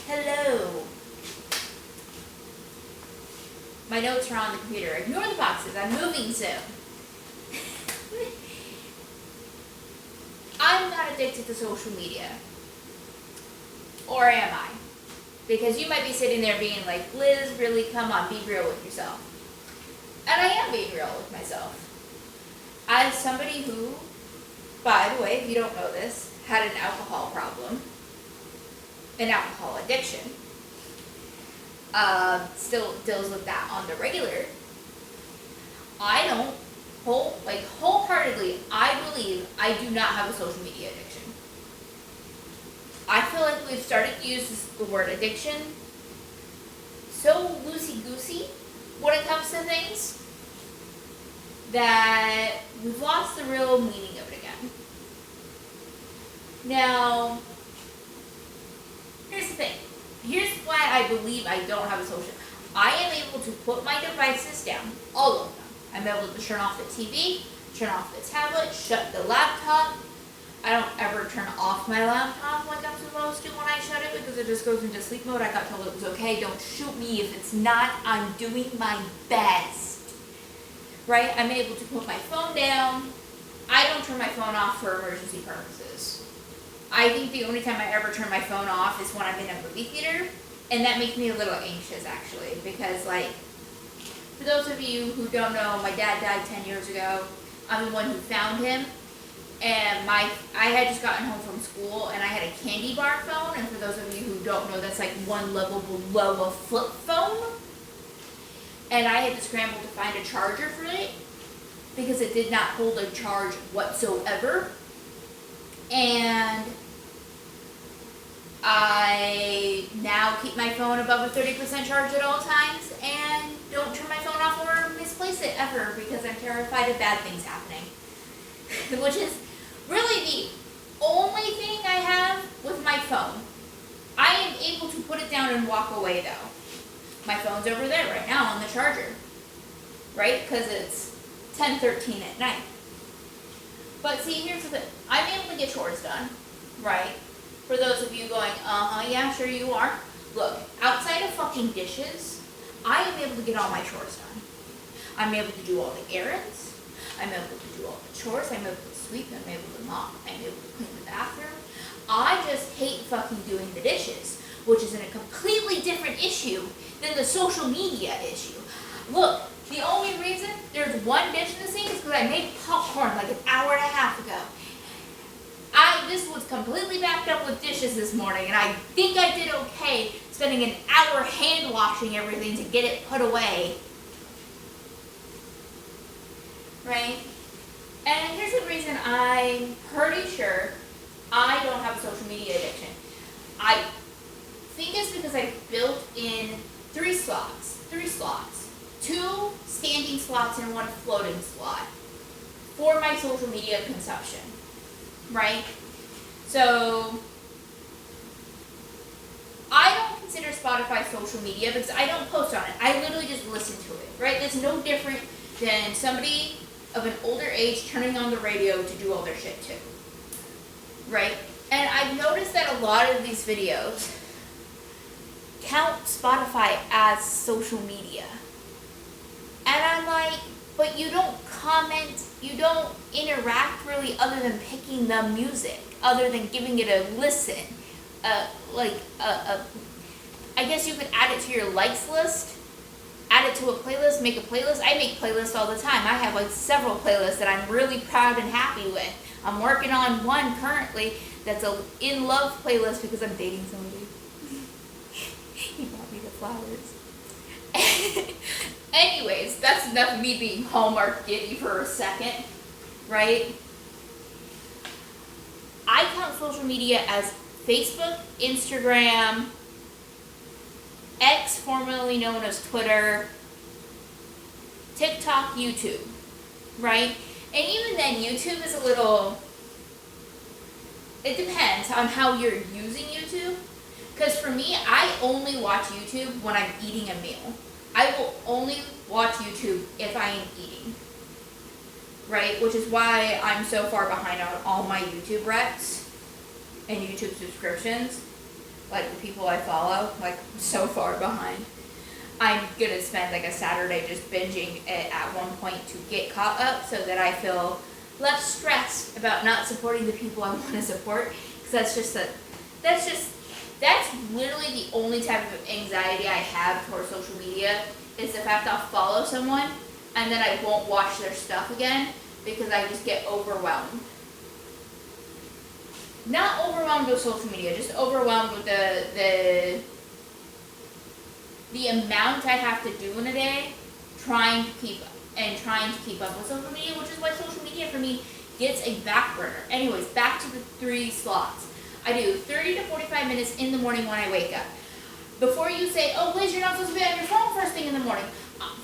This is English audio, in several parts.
Hello. My notes are on the computer. Ignore the boxes. I'm moving soon. I'm not addicted to social media. Or am I? Because you might be sitting there being like, Liz, really, come on, be real with yourself. And I am being real with myself. As somebody who, by the way, if you don't know this, had an alcohol problem, an alcohol addiction, still deals with that on the regular, I don't, wholeheartedly, I believe I do not have a social media addiction. I feel like we've started to use the word addiction so loosey-goosey when it comes to things that we've lost the real meaning of it again. Now, here's the thing. Here's why I believe I don't have a social. I am able to put my devices down, all of them. I'm able to turn off the TV, turn off the tablet, shut the laptop. I don't ever turn off my laptop like I'm supposed to when I shut it because it just goes into sleep mode. I got told it was okay. Don't shoot me if it's not. I'm doing my best. Right? I'm able to put my phone down. I don't turn my phone off for emergency purposes. I think the only time I ever turn my phone off is when I'm in a movie theater. And that makes me a little anxious, actually. Because, like, for those of you who don't know, my dad died 10 years ago. I'm the one who found him. And I had just gotten home from school, and I had a candy bar phone. And for those of you who don't know, that's like one level below a flip phone. And I had to scramble to find a charger for it because it did not hold a charge whatsoever. And I now keep my phone above a 30% charge at all times and don't turn my phone off or misplace it ever because I'm terrified of bad things happening. Which is really the only thing I have with my phone. I am able to put it down and walk away though. My phone's over there right now on the charger. Right? Because it's 10:13 at night. But see, here's the thing. I'm able to get chores done. Right? For those of you going, yeah, sure you are. Look, outside of fucking dishes, I am able to get all my chores done. I'm able to do all the errands. I'm able to do all the chores. I'm able to sweep. I'm able to mop. I'm able to clean the bathroom. I just hate fucking doing the dishes, which is in a completely different issue than the social media issue. Look, the only reason there's one dish in the sink is because I made popcorn like an hour and a half ago. This was completely backed up with dishes this morning, and I think I did okay spending an hour hand washing everything to get it put away. Right? And here's the reason I'm pretty sure I don't have a social media addiction. I think it's because I built in 3 slots. 2 standing slots and 1 floating slot for my social media consumption. Right? So, I don't consider Spotify social media because I don't post on it. I literally just listen to it. Right? That's no different than somebody of an older age turning on the radio to do all their shit too. Right? And I've noticed that a lot of these videos count Spotify as social media. And I'm like, but you don't comment, you don't interact really other than picking the music, other than giving it a listen. I guess you could add it to your likes list, add it to a playlist, make a playlist. I make playlists all the time. I have like several playlists that I'm really proud and happy with. I'm working on one currently that's a in love playlist because I'm dating somebody. He bought me the flowers. Anyways, that's enough of me being Hallmark giddy for a second, right? I count social media as Facebook, Instagram, X, formerly known as Twitter, TikTok, YouTube, right? And even then, YouTube is a little, it depends on how you're using YouTube. Because for me, I only watch YouTube when I'm eating a meal. I will only watch YouTube if I am eating. Right? Which is why I'm so far behind on all my YouTube recs and YouTube subscriptions. like the people I follow, like so far behind. I'm gonna spend like a Saturday just binging it at one point to get caught up so that I feel less stressed about not supporting the people I want to support. Because that's literally the only type of anxiety I have towards social media, is the fact I'll follow someone and then I won't watch their stuff again because I just get overwhelmed. Not overwhelmed with social media, just overwhelmed with the amount I have to do in a day trying to keep up with social media, which is why social media for me gets a back burner. Anyways, back to the 3 slots. I do 30 to 45 minutes in the morning when I wake up. Before you say, oh Liz, you're not supposed to be on your phone first thing in the morning.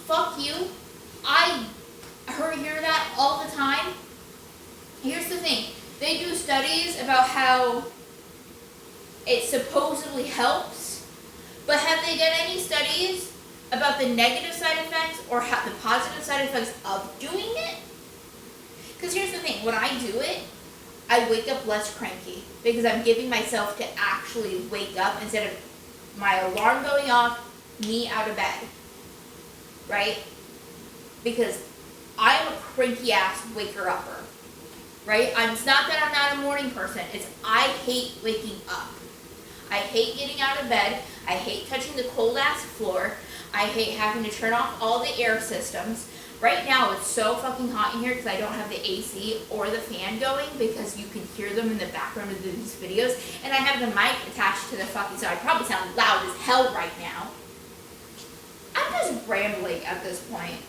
Fuck you. I hear that all the time. Here's the thing. They do studies about how it supposedly helps, but have they done any studies about the negative side effects or the positive side effects of doing it? Because here's the thing, when I do it, I wake up less cranky because I'm giving myself to actually wake up instead of my alarm going off, me out of bed, right? Because I'm a cranky ass waker-upper, right? It's not that I'm not a morning person, it's I hate waking up. I hate getting out of bed, I hate touching the cold ass floor, I hate having to turn off all the air systems. Right now it's so fucking hot in here because I don't have the AC or the fan going because you can hear them in the background of these videos, and I have the mic attached to the fucking, so I probably sound loud as hell right now. I'm just rambling at this point.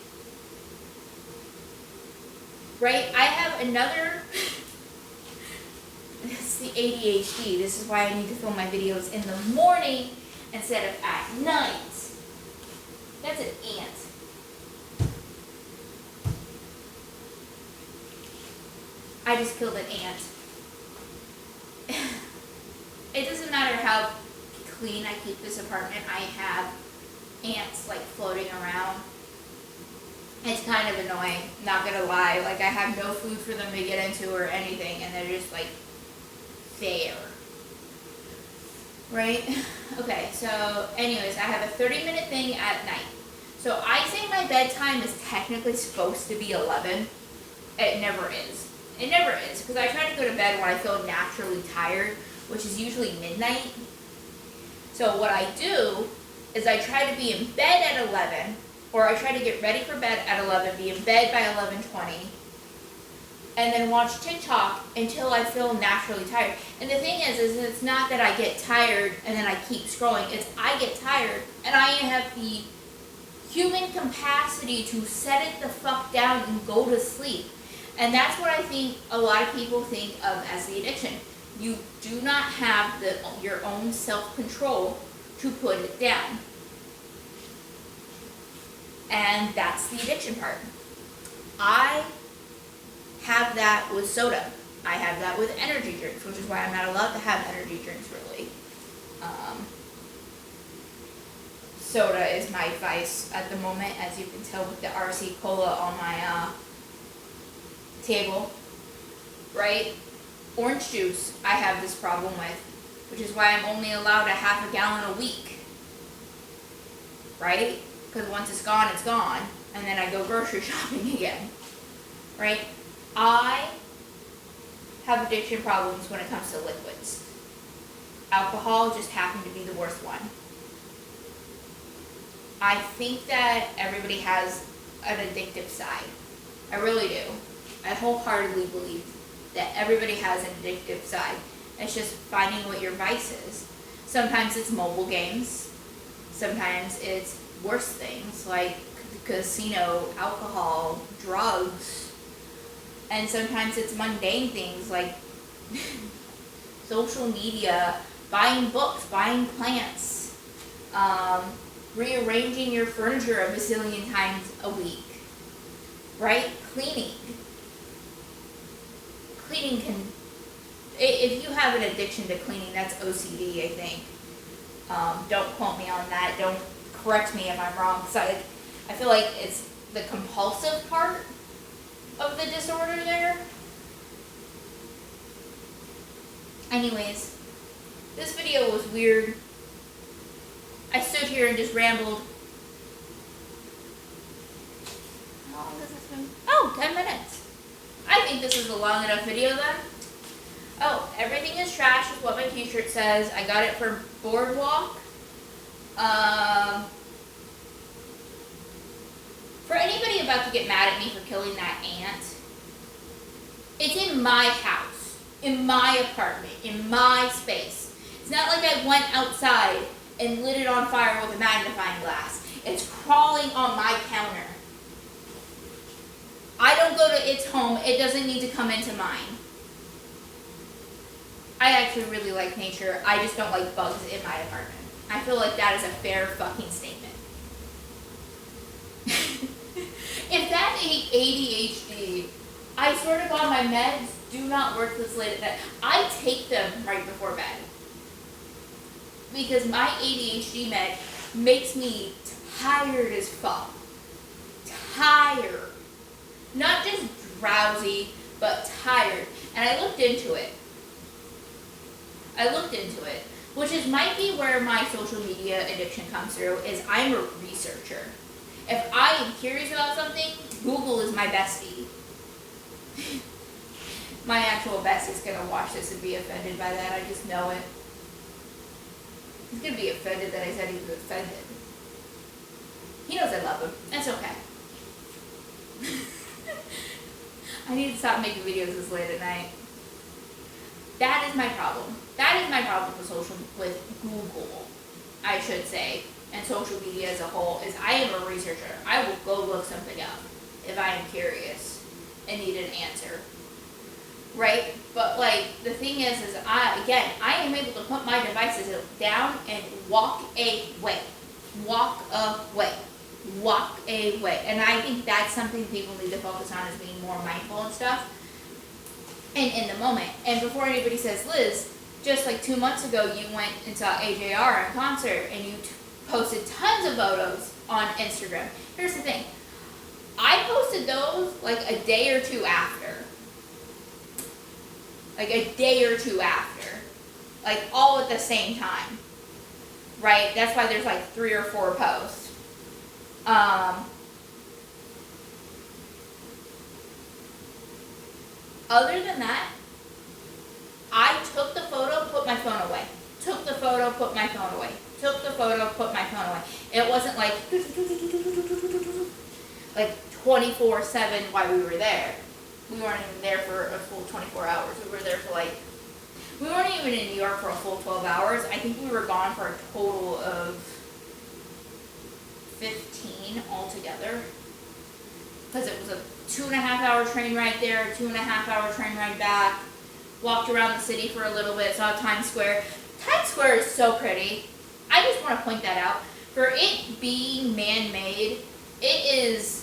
Right? I have another, this is the ADHD. This is why I need to film my videos in the morning instead of at night. That's an ant. I just killed an ant. It doesn't matter how clean I keep this apartment, I have ants like floating around. It's kind of annoying, not gonna lie. Like, I have no food for them to get into or anything, and they're just like there. Right? Okay, so anyways, I have a 30-minute thing at night. So I say my bedtime is technically supposed to be 11. It never is. It never is, because I try to go to bed when I feel naturally tired, which is usually midnight. So what I do is I try to be in bed at 11, or I try to get ready for bed at 11, be in bed by 11:20, and then watch TikTok until I feel naturally tired. And the thing is it's not that I get tired and then I keep scrolling. It's I get tired and I have the human capacity to set it the fuck down and go to sleep. And that's what I think a lot of people think of as the addiction. You do not have your own self-control to put it down. And that's the addiction part. I have that with soda. I have that with energy drinks, which is why I'm not allowed to have energy drinks, really. Soda is my vice at the moment, as you can tell with the RC Cola on my table, right? Orange juice, I have this problem with, which is why I'm only allowed a half a gallon a week, right? Because once it's gone, and then I go grocery shopping again, right? I have addiction problems when it comes to liquids. Alcohol just happened to be the worst one. I think that everybody has an addictive side. I really do. I wholeheartedly believe that everybody has an addictive side. It's just finding what your vice is. Sometimes it's mobile games. Sometimes it's worse things like casino, alcohol, drugs. And sometimes it's mundane things like social media, buying books, buying plants, rearranging your furniture a bazillion times a week, right? Cleaning can, if you have an addiction to cleaning, that's OCD, I think. Don't quote me on that. Don't correct me if I'm wrong, because I feel like it's the compulsive part of the disorder there. Anyways, This video was weird. I stood here and just rambled. How long has this been? Oh, 10 minutes. I think this is a long enough video then. Oh, everything is trash is what my t-shirt says. I got it for Boardwalk. For anybody about to get mad at me for killing that ant, it's in my house, in my apartment, in my space. It's not like I went outside and lit it on fire with a magnifying glass. It's crawling on my counter. I don't go to its home. It doesn't need to come into mine. I actually really like nature. I just don't like bugs in my apartment. I feel like that is a fair fucking statement. If that's ADHD, I swear to God, my meds do not work this late at night. I take them right before bed. Because my ADHD med makes me tired as fuck. Tired. Not just drowsy, but tired. And I looked into it. Which might be where my social media addiction comes through, is I'm a researcher. If I am curious about something, Google is my bestie. My actual bestie's gonna watch this and be offended by that, I just know it. He's gonna be offended that I said he was offended. He knows I love him, that's okay. I need to stop making videos this late at night. That is my problem. That is my problem with Google, I should say, and social media as a whole, is I am a researcher. I will go look something up if I am curious and need an answer. Right? But like, the thing is I am able to put my devices down and walk away. Walk away. Walk away. And I think that's something people need to focus on, is being more mindful and stuff. And in the moment. And before anybody says, Liz, just like 2 months ago, you went and saw AJR in concert and you posted tons of photos on Instagram. Here's the thing. I posted those like a day or two after. Like all at the same time. Right? That's why there's like 3 or 4 posts. Other than that, I took the photo, put my phone away. Took the photo, put my phone away. Took the photo, put my phone away. It wasn't like 24/7 while we were there. We weren't even there for a full 24 hours. We were there for we weren't even in New York for a full 12 hours. I think we were gone for a total of 15 altogether. Because it was a 2.5-hour train ride there, 2.5-hour train ride back. Walked around the city for a little bit, saw Times Square. Times Square is so pretty. I just want to point that out. For it being man-made, it is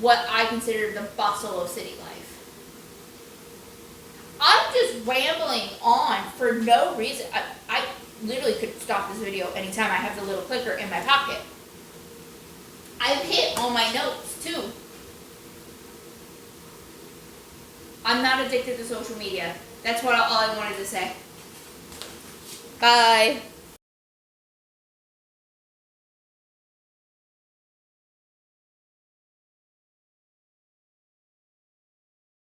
what I consider the bustle of city life. I'm just rambling on for no reason. I literally could stop this video anytime. I have the little clicker in my pocket. I've hit all my notes too. I'm not addicted to social media. That's all I wanted to say. Bye.